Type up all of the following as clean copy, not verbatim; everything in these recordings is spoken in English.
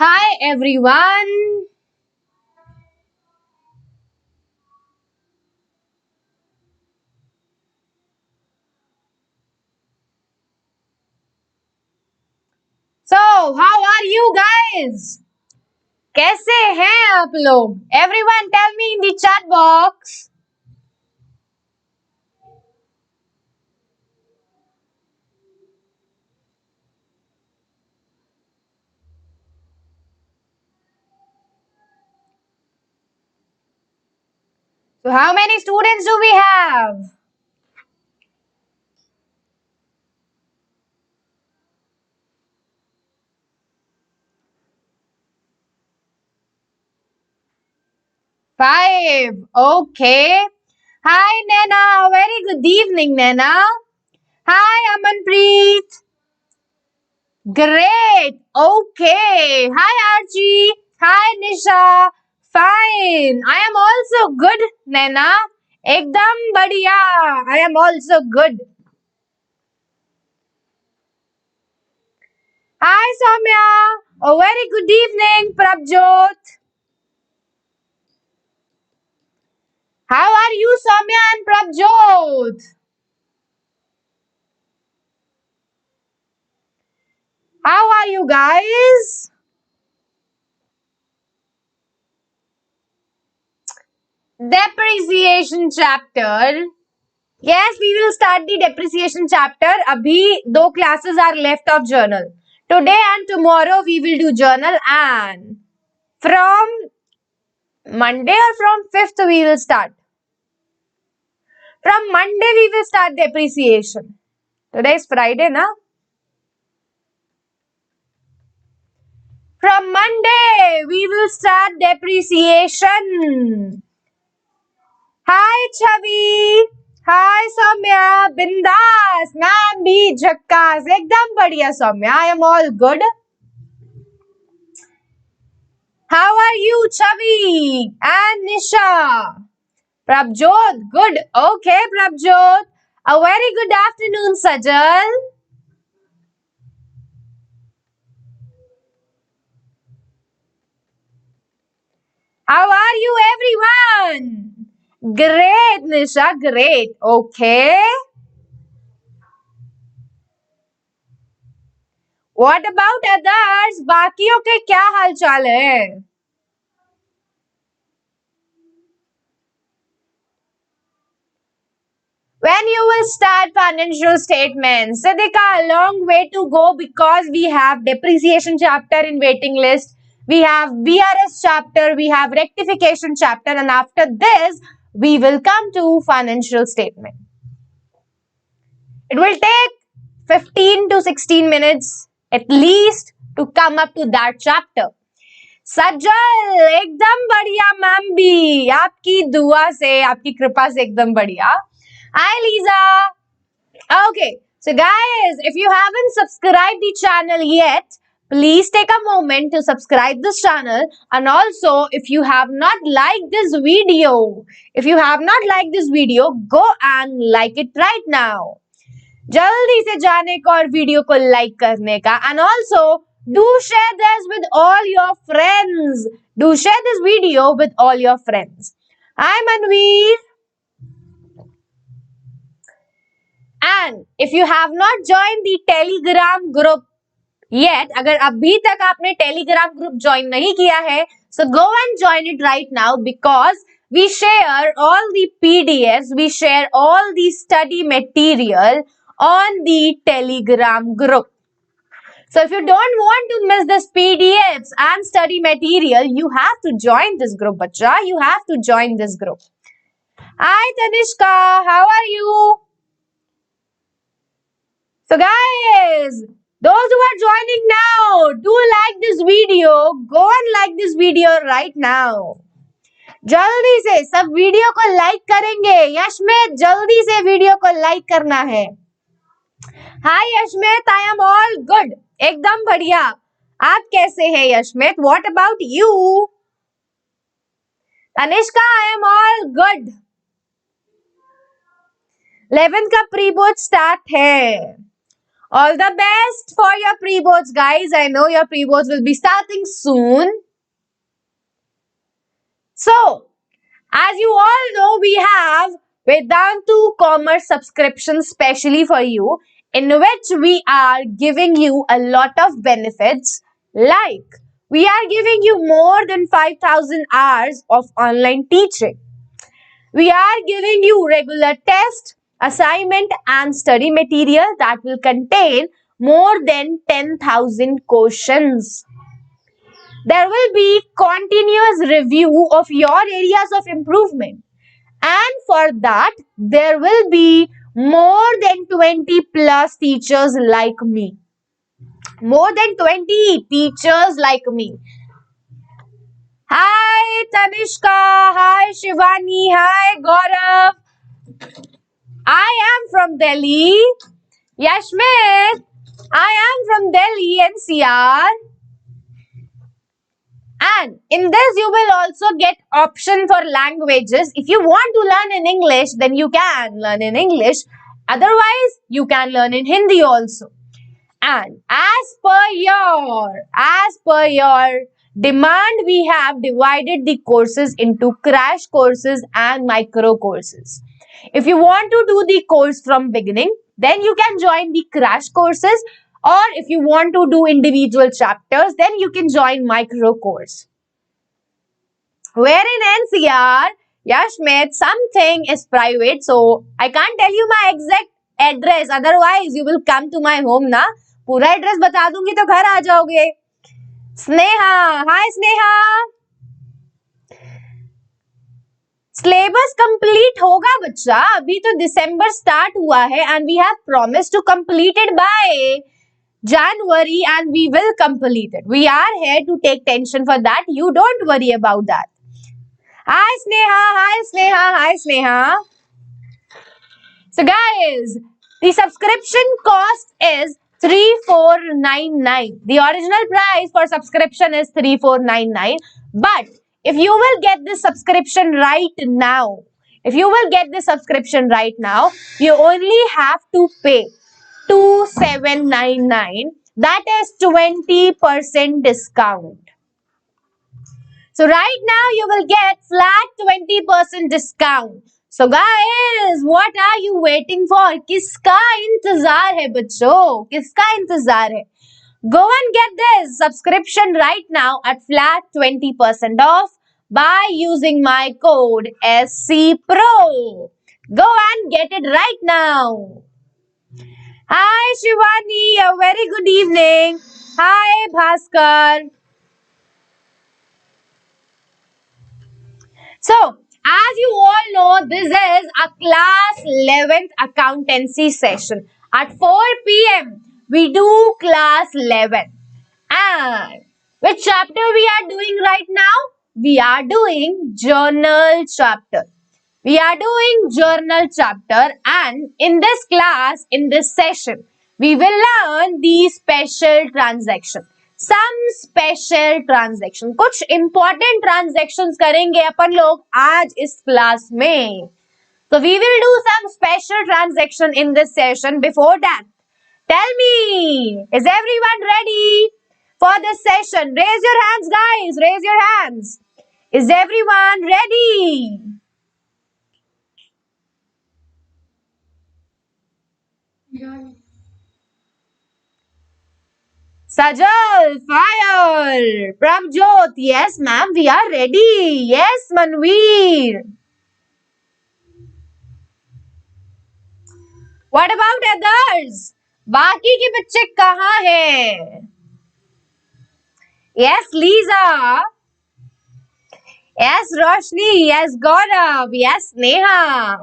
Hi everyone. So, how are you guys? कैसे हैं आप लोग? Everyone tell me in the chat box. So, how many students do we have? Five. Okay. Hi Naina. Very good evening, Naina. Hi Amanpreet. Great. Okay. Hi Archie. Hi Nisha. Fine. I am also good, Naina. एकदम बढ़िया. I am also good. Hi Soumya. A very good evening, Prabjot. How are you, Soumya and Prabjot? How are you guys? Depreciation chapter. Yes, we will start the depreciation chapter. Abhi 2 classes are left of journal. Today and tomorrow we will do journal, and from Monday or from 5th we will start. From Monday we will start depreciation. Today is Friday, na? From Monday we will start depreciation. Hi Chavi. Hi Soumya. Bindas. Naam bhi jhakkas. Ekdam badhiya Soumya. I am all good. How are you, Chavi and Nisha? Prabjot, good. Okay, Prabjot. A very good afternoon, Sajal. How are you, everyone? Great, Nisha, great. Okay. What about others? बाकियों के क्या हालचाल है? When you will start financial statements, Siddhika, a long way to go because we have depreciation chapter in waiting list, we have BRS chapter, we have rectification chapter, and after this, we will come to financial statement. It will take 15 to 16 minutes at least to come up to that chapter. सज्जल एकदम बढ़िया ma'am भी आपकी दुआ से आपकी कृपा से एकदम बढ़िया. Hi Lisa. Okay, so guys, if you haven't subscribed the channel yet, please take a moment to subscribe this channel, and also if you have not liked this video, go and like it right now. जल्दी से जाने का और video को like करने का, and also do share this with all your friends. Do share this video with all your friends. Hi Manveer. And if you have not joined the Telegram group yet, अगर अभी तक आपने Telegram group join नहीं किया है, so go and join it right now because we share all the PDFs, we share all the study material on the Telegram group. So if you don't want to miss this PDFs and study material, you have to join this group, bacha. You have to join this group. Hi Tanishka, how are you? So guys, those who are joining now, do like this video. Go and like this video right now. जल्दी से सब video को like करेंगे. यशमेत, जल्दी से video को like करना है. Hi Yashmeet, I am all good. एकदम बढ़िया. आप कैसे हैं Yashmeet? What about you? Tanishka, I am all good. 11th का प्री बोर्ड स्टार्ट है. All the best for your pre-boards, guys. I know your pre-boards will be starting soon. So, as you all know, we have Vedantu Commerce Subscription specially for you, in which we are giving you a lot of benefits, like we are giving you more than 5,000 hours of online teaching. We are giving you regular test, assignment and study material that will contain more than 10,000 questions. There will be continuous review of your areas of improvement. And for that, there will be more than 20 plus teachers like me. More than 20 teachers like me. Hi Tanishka, hi Shivani, hi Gaurav. I am from Delhi. Yashmit, I am from Delhi NCR. And in this you will also get option for languages. If you want to learn in English, then you can learn in English. Otherwise, you can learn in Hindi also. And as per your demand, we have divided the courses into crash courses and micro courses. If you want to do the course from beginning, then you can join the crash courses, or if you want to do individual chapters, then you can join micro course. Where in NCR, Yashmit, something is private, so I can't tell you my exact address, otherwise you will come to my home ना. पूरा address बता दूंगी तो घर आ जाओगे. स्नेहा, हाय Sneha. Syllabus complete होगा बच्चा, अभी तो दिसंबर स्टार्ट हुआ है and we have promised to complete it by January and we will complete it. We are here to take tension for that. You don't worry about that. Hi Sneha, hi Sneha, hi Sneha. So guys, the subscription cost is 3499. The original price for subscription is 3499. But if you will get this subscription right now, you only have to pay 2799. That is 20% discount. So right now you will get flat 20% discount. So guys, what are you waiting for? किसका इंतजार है बच्चों? किसका इंतजार है? Go and get this subscription right now at flat 20% off by using my code SCPRO. Go and get it right now. Hi Shivani, a very good evening. Hi Bhaskar. So, as you all know, this is a class 11th accountancy session. At 4 p.m., we do class 11. And which chapter we are doing right now? We are doing journal chapter. And in this class, in this session, we will learn the special transaction. Some special transaction. कुछ important transactions करेंगे अपन लोग आज इस class में. So we will do some special transaction in this session. Before that, tell me, is everyone ready for this session? Raise your hands, guys. Raise your hands. Is everyone ready? Sajal, fire. Prabjot, yes ma'am, we are ready. Yes, Manveer. What about others? बाकी के बच्चे कहाँ हैं? Yes, Lisa. Yes, Roshni. Yes, Gaurav. Yes, Neha.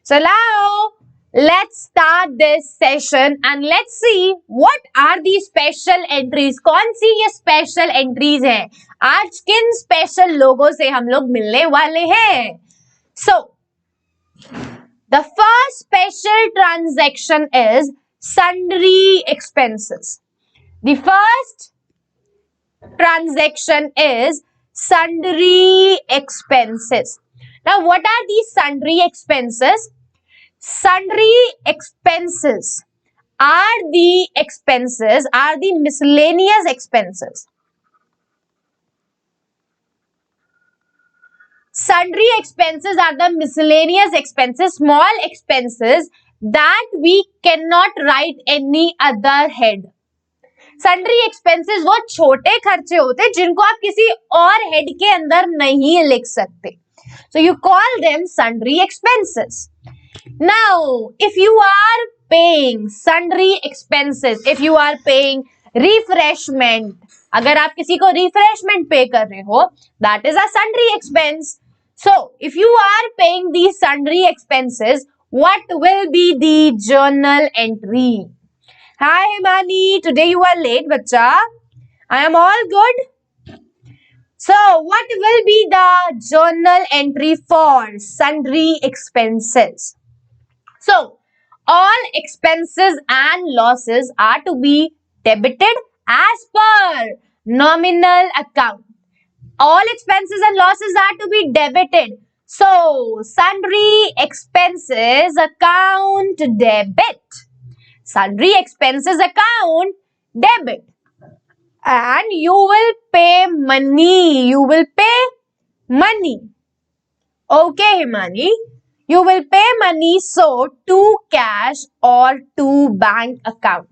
So now, let's start this session and let's see what are the special entries. कौन सी ये special entries हैं? आज किन special लोगों से हम लोग मिलने वाले हैं? So, the first special transaction is sundry expenses. The first transaction is sundry expenses. Now, what are these sundry expenses? Sundry expenses are the miscellaneous expenses. Sundry expenses are the miscellaneous expenses, small expenses that we cannot write any other head. Sundry expenses वो छोटे खर्चे होते हैं जिनको आप किसी और head के अंदर नहीं लिख सकते. So you call them sundry expenses. Now, if you are paying sundry expenses, if you are paying refreshment, अगर आप किसी को refreshment pay कर रहे हो, that is a sundry expense. So, if you are paying these sundry expenses, what will be the journal entry? Hi Himani, today you are late, bacha. I am all good. So, what will be the journal entry for sundry expenses? So, all expenses and losses are to be debited as per nominal account. All expenses and losses are to be debited. So, sundry expenses account debit. Sundry expenses account debit. And you will pay money. You will pay money. Okay, Himani. You will pay money so to cash or to bank account.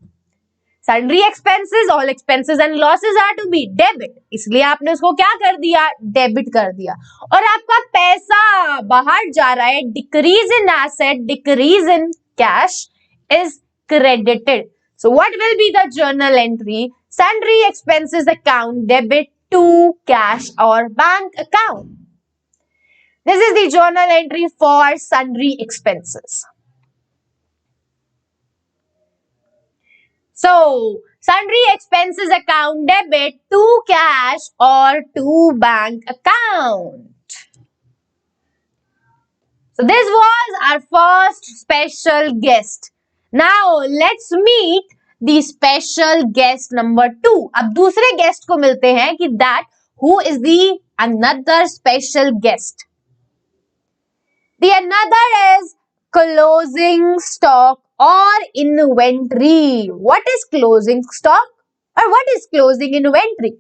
Sundry expenses, all expenses and losses are to be debit. इसलिए आपने उसको क्या कर दिया? Debit कर दिया. और आपका पैसा बाहर जा रहा है. Decrease in asset, decrease in cash is credited. So what will be the journal entry? Sundry expenses account debit to cash or bank account. This is the journal entry for sundry expenses. So, sundry expenses account debit to cash or to bank account. So, this was our first special guest. Now, let's meet the special guest number 2. अब दूसरे guest को मिलते हैं कि that who is the another special guest. The another is closing stock or inventory. What is closing stock or what is closing inventory?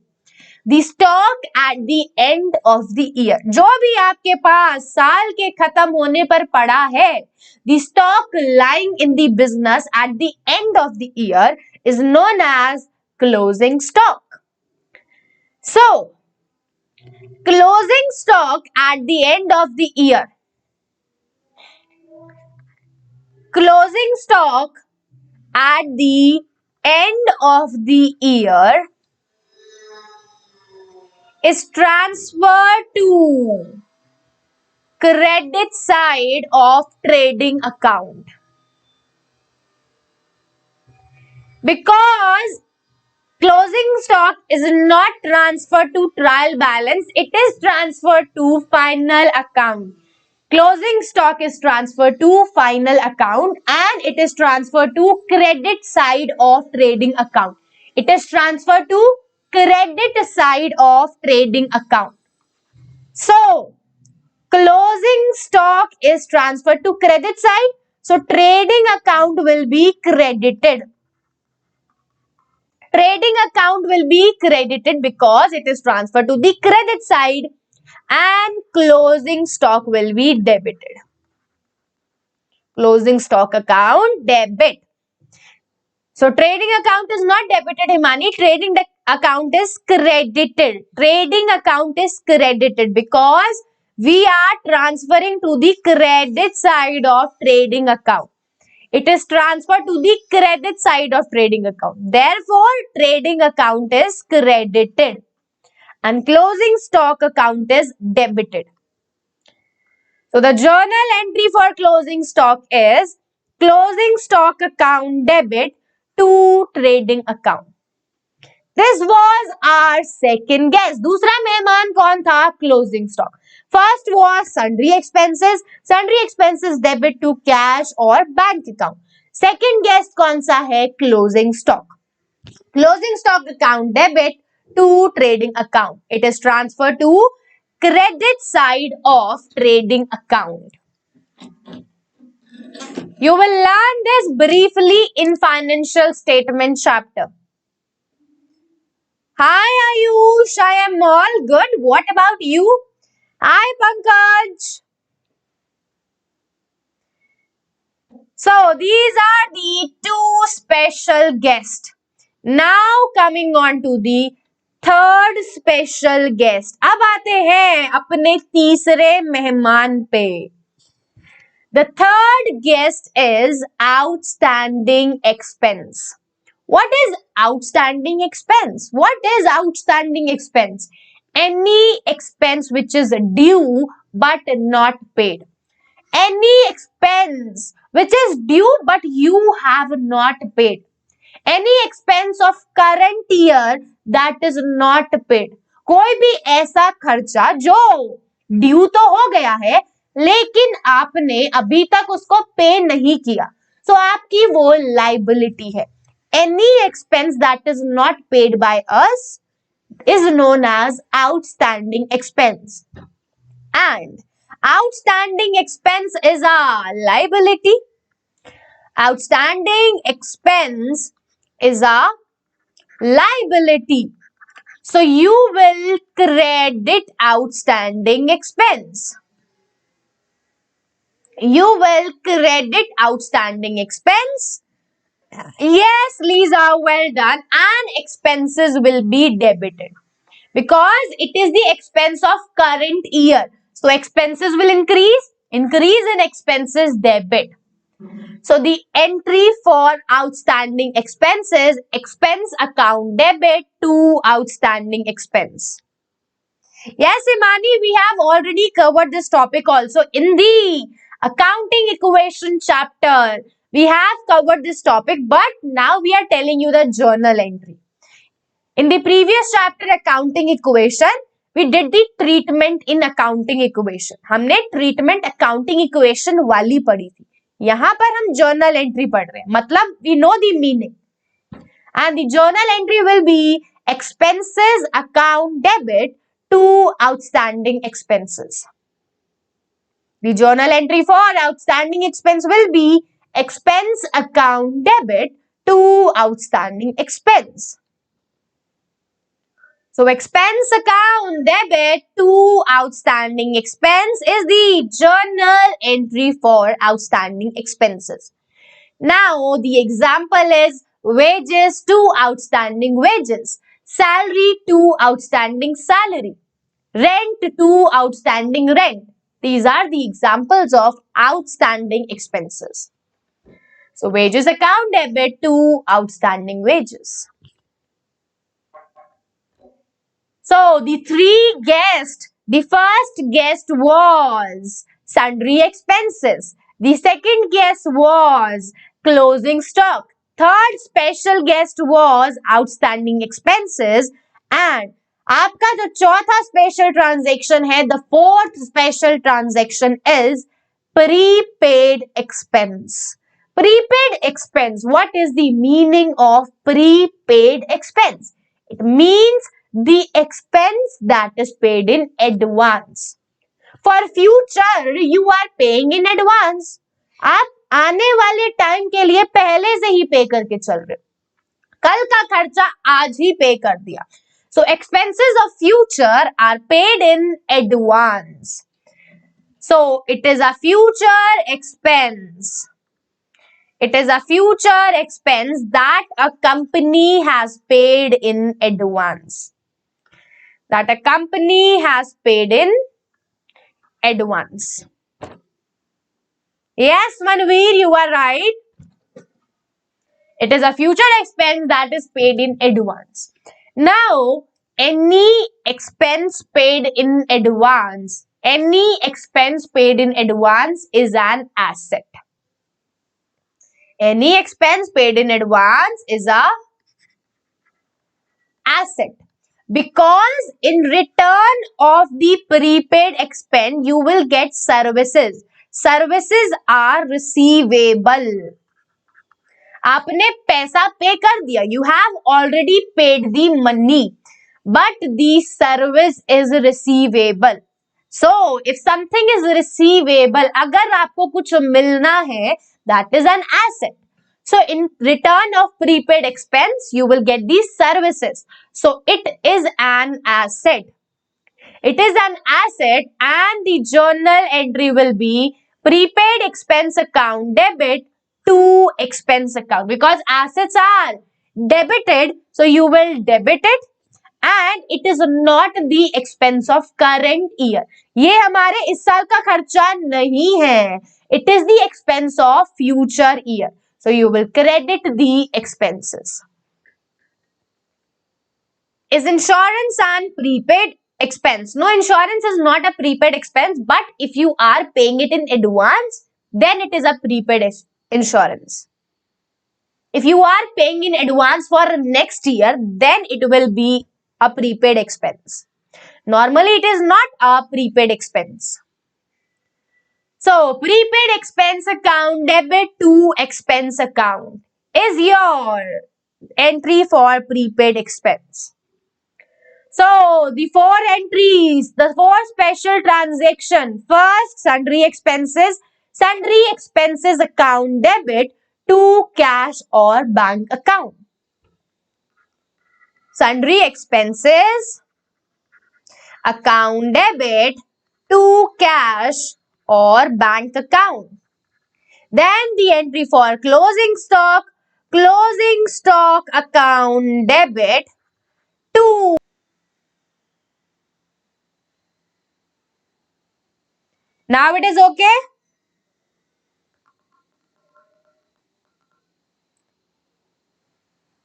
The stock at the end of the year. जो भी आपके पास साल के खत्म होने पर पड़ा है, the stock lying in the business at the end of the year is known as closing stock. So, closing stock at the end of the year. Closing stock at the end of the year is transferred to credit side of trading account. Because closing stock is not transferred to trial balance, it is transferred to final account. Closing stock is transferred to final account and it is transferred to credit side of trading account. It is transferred to credit side of trading account. So, closing stock is transferred to credit side. So, trading account will be credited. Trading account will be credited because it is transferred to the credit side and closing stock will be debited. Closing stock account debit. So, trading account is not debited, Himani. Trading account is credited. Trading account is credited because we are transferring to the credit side of trading account. It is transferred to the credit side of trading account. Therefore, trading account is credited and closing stock account is debited. So, the journal entry for closing stock is closing stock account debit to trading account. This was our second guest. दूसरा मेहमान कौन था? Closing stock. First was sundry expenses. Sundry expenses debit to cash or bank account. Second guest कौन सा है? Closing stock. Closing stock account debit to trading account. It is transferred to credit side of trading account. You will learn this briefly in financial statement chapter. Hi Ayush, I am all good. What about you? Hi Pankaj. So these are the two special guests. Now coming on to the third special guest. अब आते हैं अपने तीसरे मेहमान पे. The third guest is outstanding expense. What is outstanding expense? What is outstanding expense? Any expense which is due but not paid. Any expense which is due but you have not paid. Any expense of current year that is not paid. कोई भी ऐसा खर्चा जो due तो हो गया है लेकिन आपने अभी तक उसको पे नहीं किया, तो आपकी वो लाइबिलिटी है. Any expense that is not paid by us is known as outstanding expense. And outstanding expense is a liability. Outstanding expense is a liability. So you will credit outstanding expense. You will credit outstanding expense. Yes, Lisa, well done. And expenses will be debited because it is the expense of current year. So expenses will increase. Increase in expenses, debit. So the entry for outstanding expenses, expense account debit to outstanding expense. Yes, Imani, we have already covered this topic also in the accounting equation chapter. We have covered this topic, but now we are telling you the journal entry. In the previous chapter, accounting equation, we did the treatment in accounting equation. हमने treatment accounting equation वाली पढ़ी थी. यहाँ पर हम journal entry पढ़ रहे हैं. मतलब we know the meaning. And the journal entry will be expenses account debit to outstanding expenses. The journal entry for outstanding expense will be expense account debit to outstanding expense. So expense account debit to outstanding expense is the journal entry for outstanding expenses. Now the example is wages to outstanding wages, salary to outstanding salary, rent to outstanding rent. These are the examples of outstanding expenses. So wages account debit to outstanding wages. So the three guests, the first guest was sundry expenses. The second guest was closing stock. Third special guest was outstanding expenses. And आपका जो चौथा special transaction है, the fourth special transaction is prepaid expense. Prepaid expense. What is the meaning of prepaid expense? It means the expense that is paid in advance. For future, you are paying in advance. आप आने वाले time के लिए पहले से ही पे करके चल रहे हो. कल का खर्चा आज ही पे कर दिया. So expenses of future are paid in advance. So it is a future expense. It is a future expense that a company has paid in advance. That a company has paid in advance. Yes, Manveer, you are right. It is a future expense that is paid in advance. Now, any expense paid in advance, any expense paid in advance is an asset. Any expense paid in advance is a asset. Because in return of the prepaid expense, you will get services. Services are receivable. आपने पैसा पे कर दिया. You have already paid the money, but the service is receivable. So if something is receivable, अगर आपको कुछ मिलना है, that is an asset. So in return of prepaid expense, you will get these services. So it is an asset. It is an asset and the journal entry will be prepaid expense account debit to expense account, because assets are debited, so you will debit it and it is not the expense of current year. ये हमारे इस साल का खर्चा नहीं है. It is the expense of future year. So you will credit the expenses. Is insurance and prepaid expense? No, insurance is not a prepaid expense, but if you are paying it in advance, then it is a prepaid insurance. If you are paying in advance for next year, then it will be a prepaid expense. Normally, it is not a prepaid expense. So, prepaid expense account debit to expense account is your entry for prepaid expense. So, the four entries, the four special transactions. First, sundry expenses account debit to cash or bank account. Sundry expenses account debit to cash or bank account. Then the entry for closing stock account debit to. Now it is okay?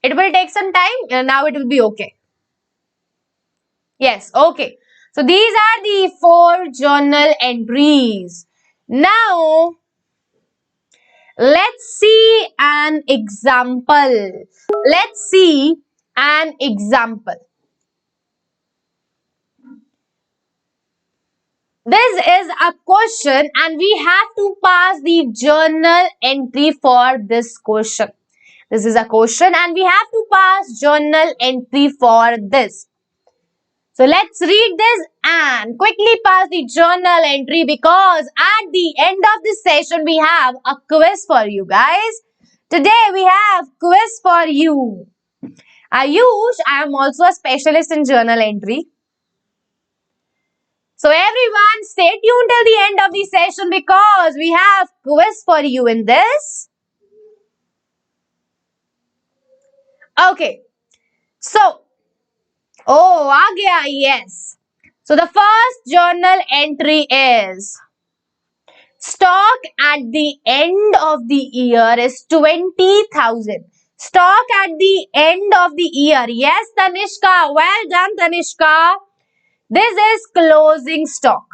It will take some time. Now it will be okay. Yes, okay. So these are the four journal entries. Now, let's see an example. Let's see an example. This is a question and we have to pass the journal entry for this question. This is a question and we have to pass journal entry for this. So let's read this and quickly pass the journal entry, because at the end of this session we have a quiz for you guys. Today we have quiz for you. Ayush, I am also a specialist in journal entry. So everyone, stay tuned till the end of the session because we have quiz for you in this. Okay. So, aa gaya, yes. So the first journal entry is stock at the end of the year is 20,000. Stock at the end of the year. Yes, Tanishka. Well done, Tanishka. This is closing stock.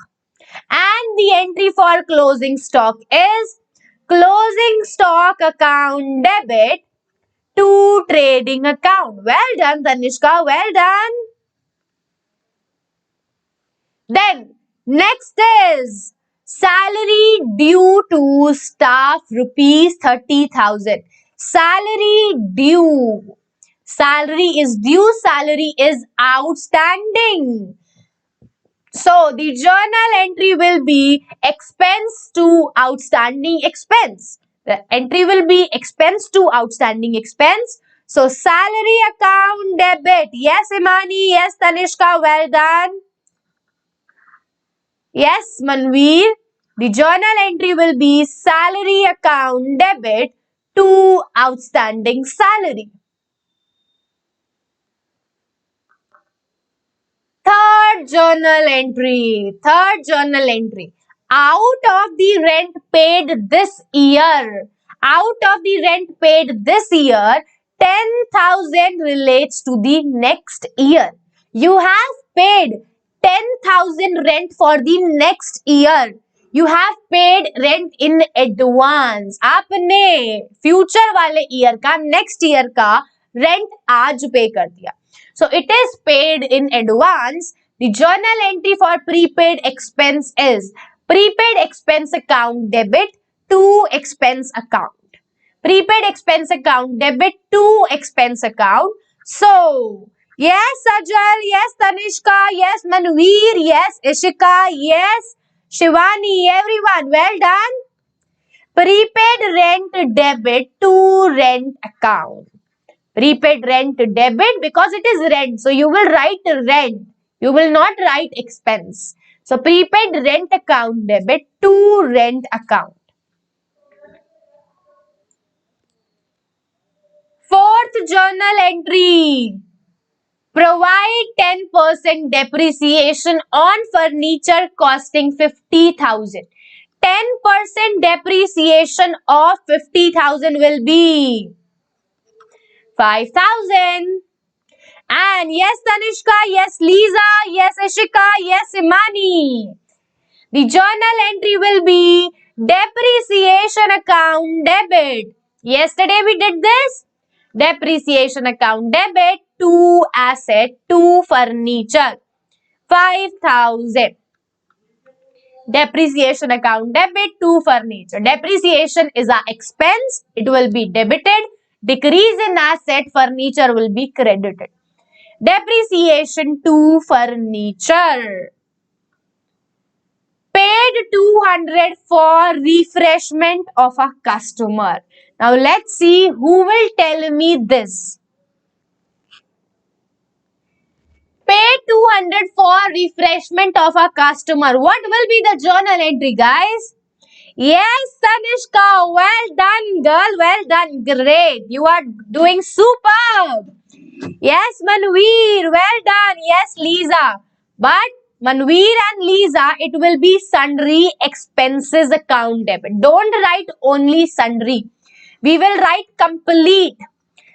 And the entry for closing stock is closing stock account debit to trading account. Well done, Tanishka. Well done. Then, next is salary due to staff rupees 30,000. Salary due. Salary is due. Salary is outstanding. So, the journal entry will be expense to outstanding expense. The entry will be expense to outstanding expense. So, salary account debit. Yes, Imani. Yes, Tanishka. Well done. Yes, Manveer. The journal entry will be salary account debit to outstanding salary. Third journal entry. Out of the rent paid this year. 10,000 relates to the next year. You have paid 10,000 rent for the next year. You have paid rent in advance. आपने future वाले year का next year का rent आज pay कर दिया. So it is paid in advance. The journal entry for prepaid expense is prepaid expense account debit to expense account. Prepaid expense account debit to expense account. So Yes, Sajal. Yes, Tanishka. Yes, Manveer. Yes, Ishika. Yes, Shivani. Everyone, well done. Prepaid rent debit to rent account. Prepaid rent debit because it is rent. So you will write rent. You will not write expense. So prepaid rent account debit to rent account. Fourth journal entry. Provide 10% depreciation on furniture costing 50,000. 10% depreciation of 50,000 will be 5,000. And yes, Tanishka, yes, Lisa, yes, Ashika, yes, Imani. The journal entry will be depreciation account debit. Yesterday we did this. Depreciation account debit to asset to furniture. 5,000. Depreciation account debit to furniture. Depreciation is an expense. It will be debited. Decrease in asset, furniture will be credited. Depreciation to furniture. Paid 200 for refreshment of a customer. Now let's see who will tell me this. Pay 200 for refreshment of a customer. What will be the journal entry, guys? Yes, Tanishka. Well done, girl. Well done. Great. You are doing superb. Yes, Manveer. Well done. Yes, Lisa. But Manveer and Lisa, it will be sundry expenses account debit. Don't write only sundry. We will write complete.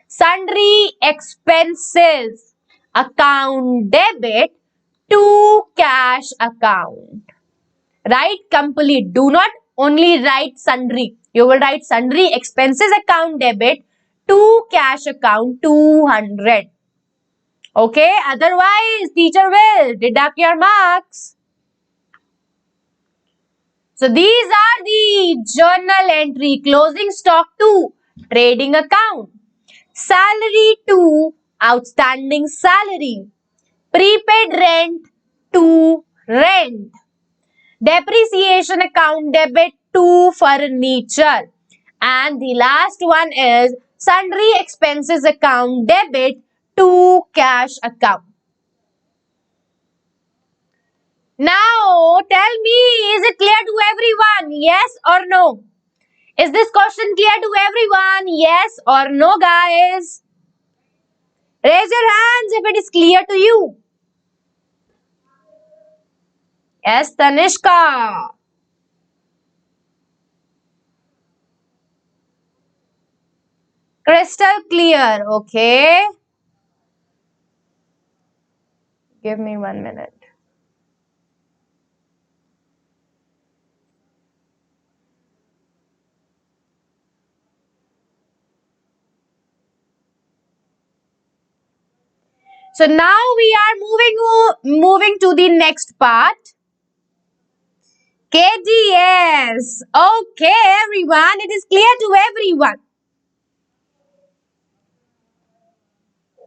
Sundry expenses account debit to cash account. Write complete. Do not only write sundry. You will write sundry expenses account debit to cash account 200. Okay, otherwise teacher will deduct your marks. So these are the journal entry. Closing stock to trading account. Salary to outstanding salary. Prepaid rent to rent. Depreciation account debit to furniture. And the last one is sundry expenses account debit to cash account. Now, tell me, is it clear to everyone? Yes or no? Is this question clear to everyone? Yes or no, guys? Raise your hands if it is clear to you. Yes, Tanishka. Crystal clear. Okay. Give me 1 minute. So now we are moving to the next part. KDS. Okay, everyone. It is clear to everyone.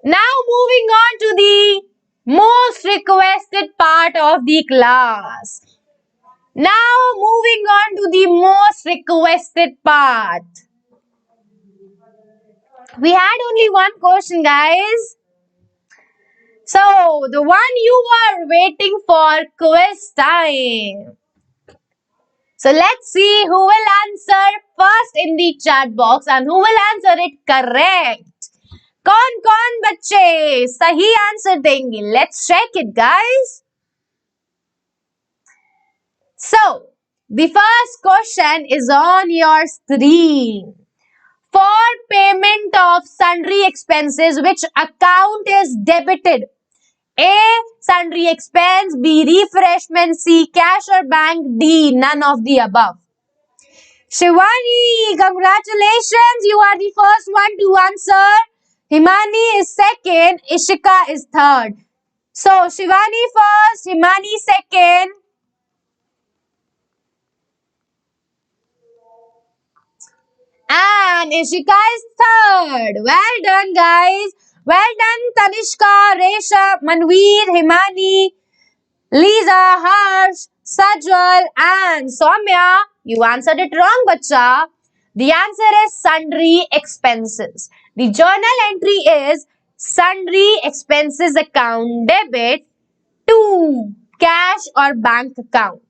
Now moving on to the most requested part of the class. Now moving on to the most requested part. We had only one question, guys. So, the one you are waiting for, quiz time. So, let's see who will answer first in the chat box and who will answer it correct. कौन बच्चे सही answer देंगे? Let's check it, guys. So, the first question is on your screen. For payment of sundry expenses, which account is debited? A. Sundry expense. B. Refreshment. C. Cash or bank. D. None of the above. Shivani, congratulations. You are the first one to answer. Himani is second. Ishika is third. So, Shivani first. Himani second. And Ishika is third. Well done, guys. Well done, Tanishka, Resha, Manveer, Himani, Lisa, Harsh, Sajwal, and Soumya. You answered it wrong, bacha. The answer is sundry expenses. The journal entry is sundry expenses account debit to cash or bank account.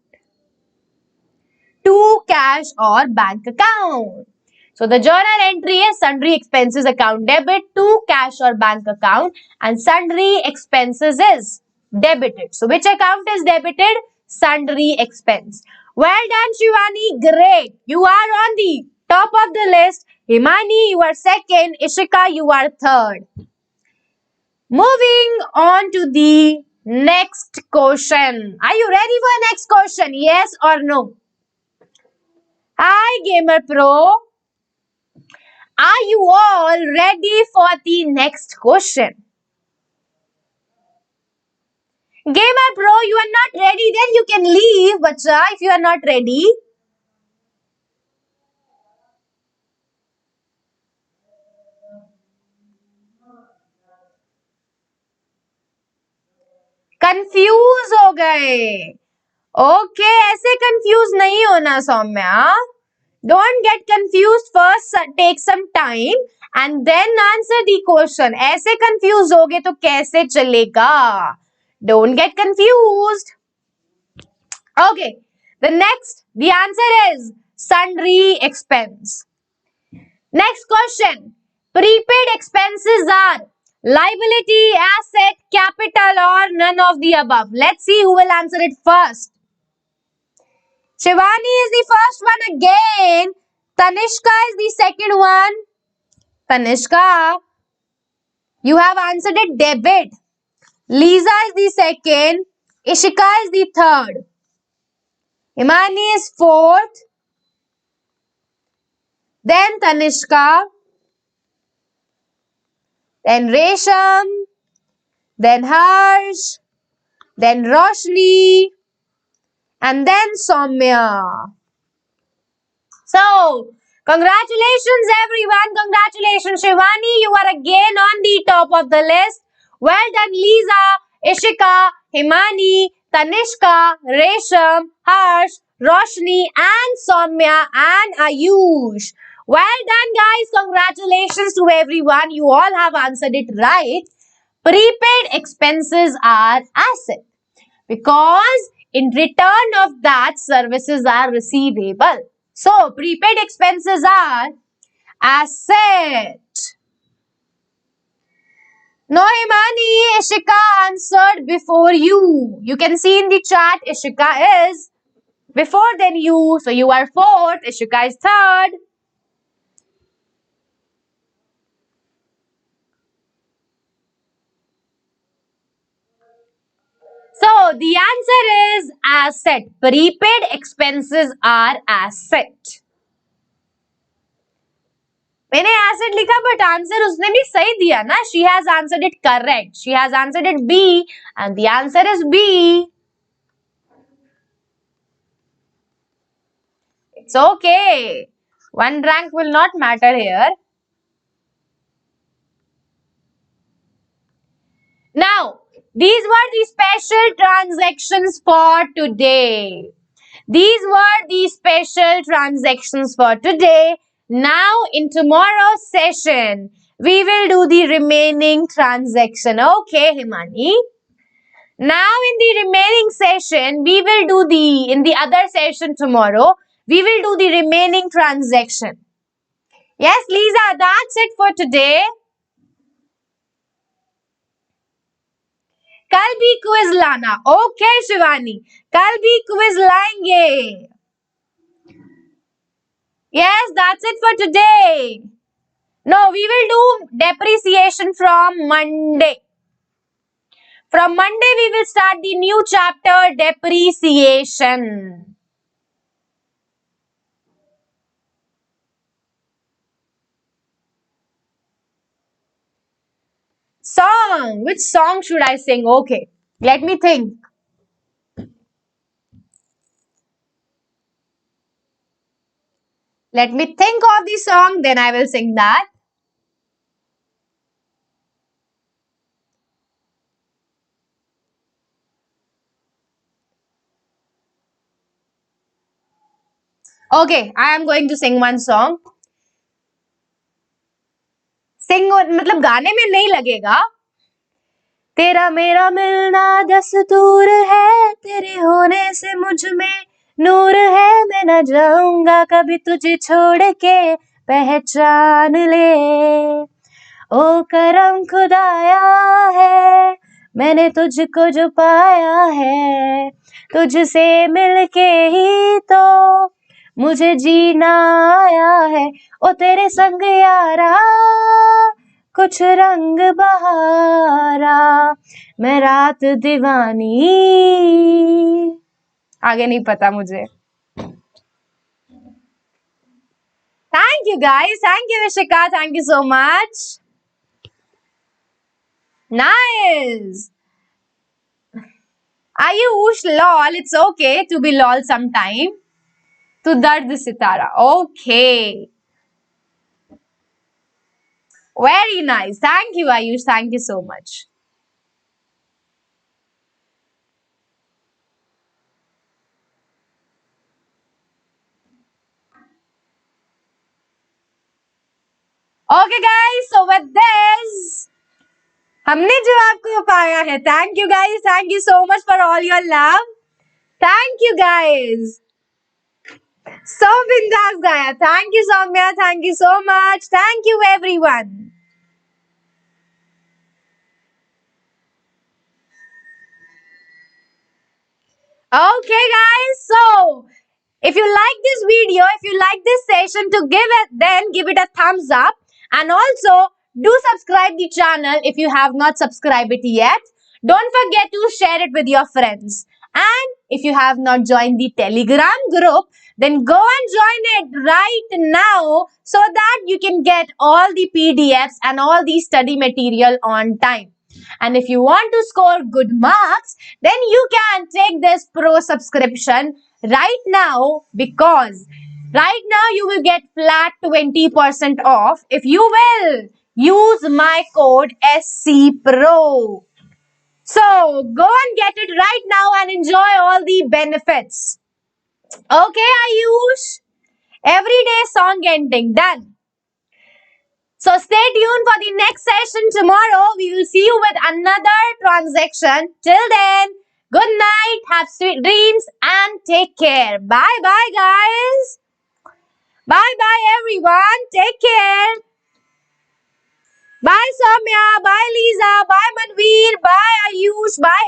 To cash or bank account. So the journal entry is sundry expenses account debit to cash or bank account, and sundry expenses is debited. So which account is debited? Sundry expense. Well done, Shivani. Great. You are on the top of the list. Himani, you are second. Ishika, you are third. Moving on to the next question. Are you ready for the next question? Yes or no? Hi, Gamer Pro. Are you all ready for the next question? Gamer Pro, you are not ready, then you can leave, bacha, if you are not ready. Confuse हो गए. Okay, ऐसे confuse नहीं होना Saumya. Don't get confused. First, take some time and then answer the question. ऐसे confused होगे तो कैसे चलेगा? Don't get confused. Okay. The answer is sundry expense. Next question. Prepaid expenses are liability, asset, capital, or none of the above. Let's see who will answer it first. Shivani is the first one again. Tanishka is the second one. Tanishka, you have answered it debit. Lisa is the second. Ishika is the third. Himani is fourth. Then Tanishka. Then Resham. Then Harsh. Then Roshni. And then Soumya. So, congratulations everyone. Congratulations Shivani. You are again on the top of the list. Well done Lisa, Ishika, Himani, Tanishka, Resham, Harsh, Roshni and Soumya and Ayush. Well done guys. Congratulations to everyone. You all have answered it right. Prepaid expenses are asset because in return of that services are receivable. So, prepaid expenses are asset. No, Himani, Ishika answered before you. You can see in the chat, Ishika is before than you. So, you are fourth, Ishika is third. So, the answer is asset. Prepaid expenses are asset. मैंने asset लिखा but answer उसने भी सही दिया ना. She has answered it correct. She has answered it B and the answer is B. It's okay. One rank will not matter here. Now, these were the special transactions for today. These were the special transactions for today. Now, in tomorrow's session, we will do the remaining transaction. Okay, Himani. Now, in the remaining session, we will do in the other session tomorrow, we will do the remaining transaction. Yes, Lisa, that's it for today. कल भी quiz लाना. Okay Shivani, कल भी quiz लाएंगे. Yes, that's it for today. No, we will do depreciation from Monday. From Monday, we will start the new chapter, depreciation. Song. Which song should I sing? Okay, let me think. Let me think of the song, then I will sing that. Okay, I am going to sing one song. Sing मतलब गाने में नहीं लगेगा. तेरा मेरा मिलना दस्तूर है, तेरे होने से मुझ में नूर है, मैं न जाऊंगा कभी तुझे छोड़ के, पहचान ले. ओ करम खुदाया है, मैंने तुझको जो पाया है, तुझसे मिलके ही तो मुझे जीना आया है. ओ तेरे संग यारा कुछ रंग बहारा, मैं रात दीवानी. आगे नहीं पता मुझे. Thank you guys. Thank you Rishika. Thank you so much. Nice. Ayush, lol. It's okay to be lol sometime. To dard sitara. Okay. Very nice. Thank you, Ayush. Thank you so much. Okay, guys. So with this, हमने जवाब को पाया है. Thank you, guys. Thank you so much for all your love. Thank you, guys. So bindas gaya. Thank you, Soumya. Thank you so much. Thank you, everyone. Okay, guys. So if you like this video, if you like this session, to give it a thumbs up, and also do subscribe the channel if you have not subscribed it yet. Don't forget to share it with your friends. And if you have not joined the Telegram group, then go and join it right now so that you can get all the PDFs and all the study material on time. And if you want to score good marks, then you can take this Pro subscription right now, because right now you will get flat 20% off if you will use my code SCPRO. So go and get it right now and enjoy all the benefits. Okay, Ayush? Everyday song ending. Done. So stay tuned for the next session tomorrow. We will see you with another transaction. Till then, good night, have sweet dreams, and take care. Bye-bye, guys. Bye-bye, everyone. Take care. Bye, Soumya. Bye, Lisa. Bye, Manveer. Bye, Ayush. Bye,